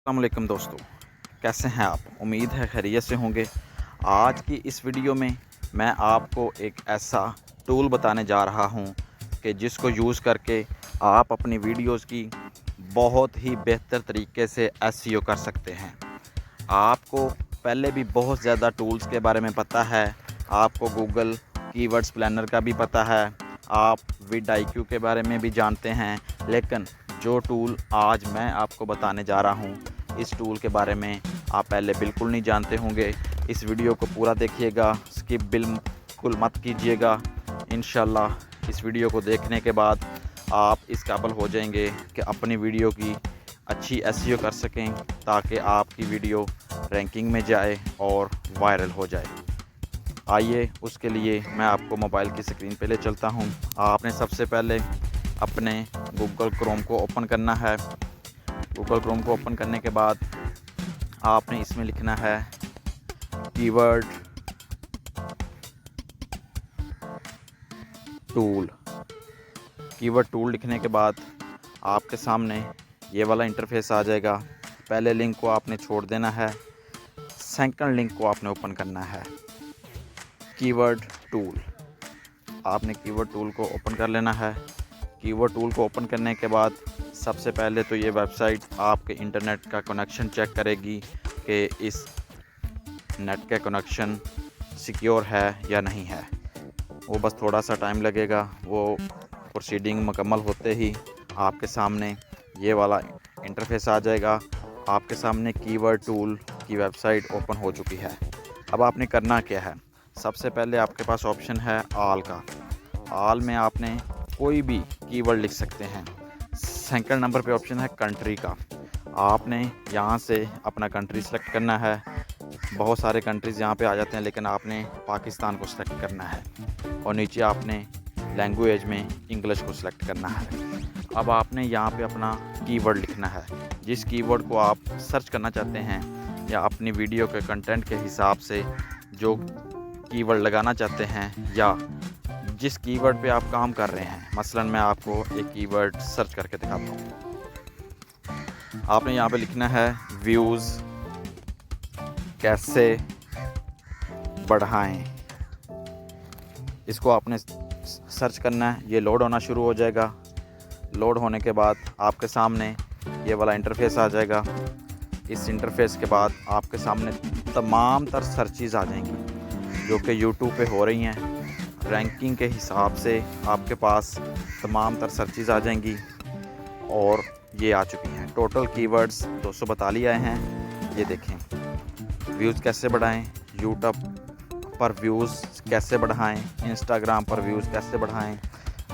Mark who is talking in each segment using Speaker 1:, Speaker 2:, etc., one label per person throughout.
Speaker 1: अस्सलामुअलैकुम दोस्तों, कैसे हैं आप? उम्मीद है खैरियत से होंगे। आज की इस वीडियो में मैं आपको एक ऐसा टूल बताने जा रहा हूं कि जिसको यूज़ करके आप अपनी वीडियोस की बहुत ही बेहतर तरीके से एसईओ कर सकते हैं। आपको पहले भी बहुत ज़्यादा टूल्स के बारे में पता है, आपको गूगल कीवर्ड्स प्लानर का भी पता है, आप विड आईक्यू के बारे में भी जानते हैं, लेकिन जो टूल आज मैं आपको बताने जा रहा हूँ, इस टूल के बारे में आप पहले बिल्कुल नहीं जानते होंगे। इस वीडियो को पूरा देखिएगा, स्किप बिल्कुल मत कीजिएगा। इंशाल्लाह इस वीडियो को देखने के बाद आप इस काबिल हो जाएंगे कि अपनी वीडियो की अच्छी एसईओ कर सकें, ताकि आपकी वीडियो रैंकिंग में जाए और वायरल हो जाए। आइए उसके लिए मैं आपको मोबाइल की स्क्रीन पे ले चलता हूँ। आपने सबसे पहले अपने गूगल क्रोम को ओपन करना है। गूगल क्रोम को ओपन करने के बाद आपने इसमें लिखना है कीवर्ड टूल। कीवर्ड टूल लिखने के बाद आपके सामने ये वाला इंटरफेस आ जाएगा। पहले लिंक को आपने छोड़ देना है, सेकंड लिंक को आपने ओपन करना है। कीवर्ड टूल, आपने कीवर्ड टूल को ओपन कर लेना है। कीवर्ड टूल को ओपन करने के बाद सबसे पहले तो ये वेबसाइट आपके इंटरनेट का कनेक्शन चेक करेगी कि इस नेट का कनेक्शन सिक्योर है या नहीं है। वो बस थोड़ा सा टाइम लगेगा। वो प्रोसीडिंग मुकम्मल होते ही आपके सामने ये वाला इंटरफेस आ जाएगा। आपके सामने कीवर्ड टूल की वेबसाइट ओपन हो चुकी है। अब आपने करना क्या है? सबसे पहले आपके पास ऑप्शन है ऑल का। ऑल में आपने कोई भी कीवर्ड लिख सकते हैं। सेकंड नंबर पे ऑप्शन है कंट्री का। आपने यहाँ से अपना कंट्री सेलेक्ट करना है। बहुत सारे कंट्रीज़ यहाँ पे आ जाते हैं, लेकिन आपने पाकिस्तान को सिलेक्ट करना है। और नीचे आपने लैंग्वेज में इंग्लिश को सिलेक्ट करना है। अब आपने यहाँ पे अपना कीवर्ड लिखना है। जिस कीवर्ड को आप सर्च करना चाहते हैं या अपनी वीडियो के कंटेंट के हिसाब से जो कीवर्ड लगाना चाहते हैं, या जिस कीवर्ड पे आप काम कर रहे हैं। मसलन मैं आपको एक कीवर्ड सर्च करके दिखाता हूँ। आपने यहाँ पे लिखना है व्यूज़ कैसे बढ़ाएं। इसको आपने सर्च करना है। ये लोड होना शुरू हो जाएगा। लोड होने के बाद आपके सामने ये वाला इंटरफेस आ जाएगा। इस इंटरफेस के बाद आपके सामने तमाम तर सर्चेज़ आ जाएंगी जो कि यूट्यूब पे हो रही हैं। रैंकिंग के हिसाब से आपके पास तमाम तर सर्चेज़ आ जाएंगी और ये आ चुकी हैं। टोटल कीवर्ड्स 242 आए हैं। ये देखें, व्यूज़ कैसे बढ़ाएं, यूट्यूब पर व्यूज़ कैसे बढ़ाएं, इंस्टाग्राम पर व्यूज़ कैसे बढ़ाएं,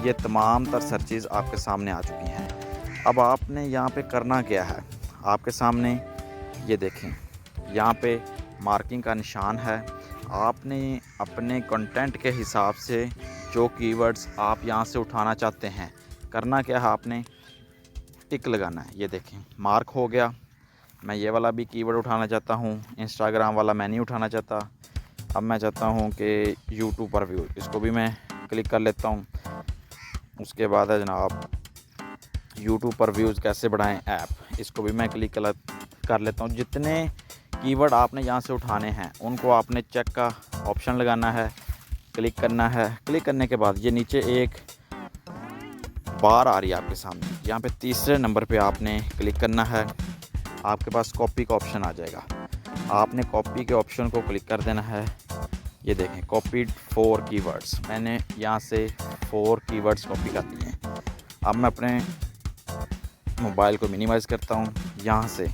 Speaker 1: ये तमाम तर सर्चेज़ आपके सामने आ चुकी हैं। अब आपने यहाँ पे करना क्या है? आपके सामने ये देखें, यहाँ पे मार्किंग का निशान है। आपने अपने कंटेंट के हिसाब से जो कीवर्ड्स आप यहाँ से उठाना चाहते हैं, करना क्या है? आपने टिक लगाना है। ये देखें, मार्क हो गया। मैं ये वाला भी कीवर्ड उठाना चाहता हूँ, इंस्टाग्राम वाला मैं नहीं उठाना चाहता। अब मैं चाहता हूँ कि यूट्यूब पर व्यू, इसको भी मैं क्लिक कर लेता हूँ। उसके बाद है जनाब यूट्यूब पर व्यूज़ कैसे बढ़ाएं ऐप, इसको भी मैं क्लिक कर लेता हूँ। जितने कीवर्ड आपने यहाँ से उठाने हैं उनको आपने चेक का ऑप्शन लगाना है, क्लिक करना है। क्लिक करने के बाद ये नीचे एक बार आ रही है आपके सामने, यहाँ पे तीसरे नंबर पे आपने क्लिक करना है। आपके पास कॉपी का ऑप्शन आ जाएगा। आपने कॉपी के ऑप्शन को क्लिक कर देना है। ये देखें, कॉपीड 4 कीवर्ड्स, मैंने यहाँ से 4 कीवर्ड्स कॉपी कर लिए हैं। अब मैं अपने मोबाइल को मिनिमाइज़ करता हूँ। यहाँ से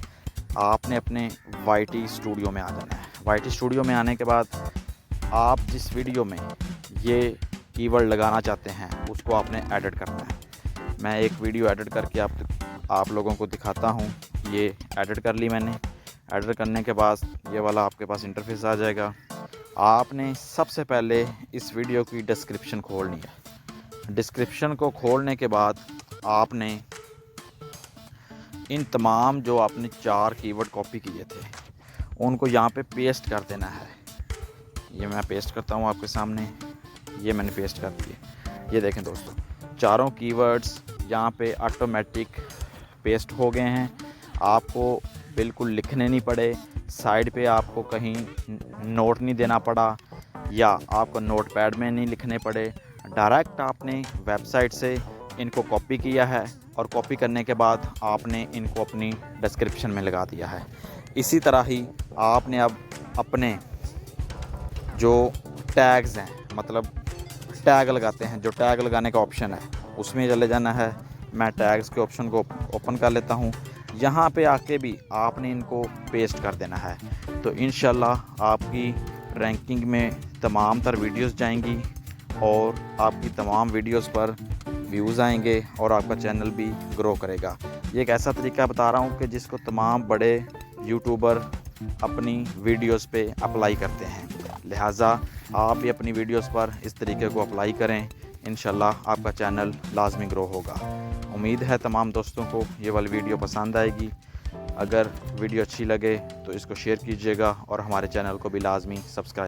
Speaker 1: आपने अपने वाईटी स्टूडियो में आ जाना है। वाईटी स्टूडियो में आने के बाद आप जिस वीडियो में ये कीवर्ड लगाना चाहते हैं उसको आपने एडिट करना है। मैं एक वीडियो एडिट करके आप लोगों को दिखाता हूँ। ये एडिट कर ली मैंने। एडिट करने के बाद ये वाला आपके पास इंटरफेस आ जाएगा। आपने सबसे पहले इस वीडियो की डिस्क्रिप्शन खोलनी है। डिस्क्रिप्शन को खोलने के बाद आपने इन तमाम जो आपने 4 कीवर्ड कॉपी किए थे उनको यहाँ पे पेस्ट कर देना है। ये मैं पेस्ट करता हूँ आपके सामने। ये मैंने पेस्ट कर दिए। ये देखें दोस्तों, चारों कीवर्ड्स यहाँ पे ऑटोमेटिक पेस्ट हो गए हैं। आपको बिल्कुल लिखने नहीं पड़े, साइड पे आपको कहीं नोट नहीं देना पड़ा या आपको नोट पैड में नहीं लिखने पड़े। डायरेक्ट आपने वेबसाइट से इनको कॉपी किया है और कॉपी करने के बाद आपने इनको अपनी डिस्क्रिप्शन में लगा दिया है। इसी तरह ही आपने अब अपने जो टैग्स हैं, मतलब टैग लगाते हैं, जो टैग लगाने का ऑप्शन है उसमें चले जाना है। मैं टैग्स के ऑप्शन को ओपन कर लेता हूँ। यहाँ पे आके भी आपने इनको पेस्ट कर देना है। तो इंशाल्लाह आपकी रैंकिंग में तमाम तर वीडियोस जाएंगी और आपकी तमाम वीडियोस पर व्यूज़ आएंगे और आपका चैनल भी ग्रो करेगा। ये एक ऐसा तरीका बता रहा हूँ कि जिसको तमाम बड़े यूट्यूबर अपनी वीडियोस पे अप्लाई करते हैं। लिहाजा आप भी अपनी वीडियोस पर इस तरीके को अप्लाई करें, इंशाल्लाह आपका चैनल लाजमी ग्रो होगा। उम्मीद है तमाम दोस्तों को ये वाली वीडियो पसंद आएगी। अगर वीडियो अच्छी लगे तो इसको शेयर कीजिएगा और हमारे चैनल को भी लाजमी सब्सक्राइब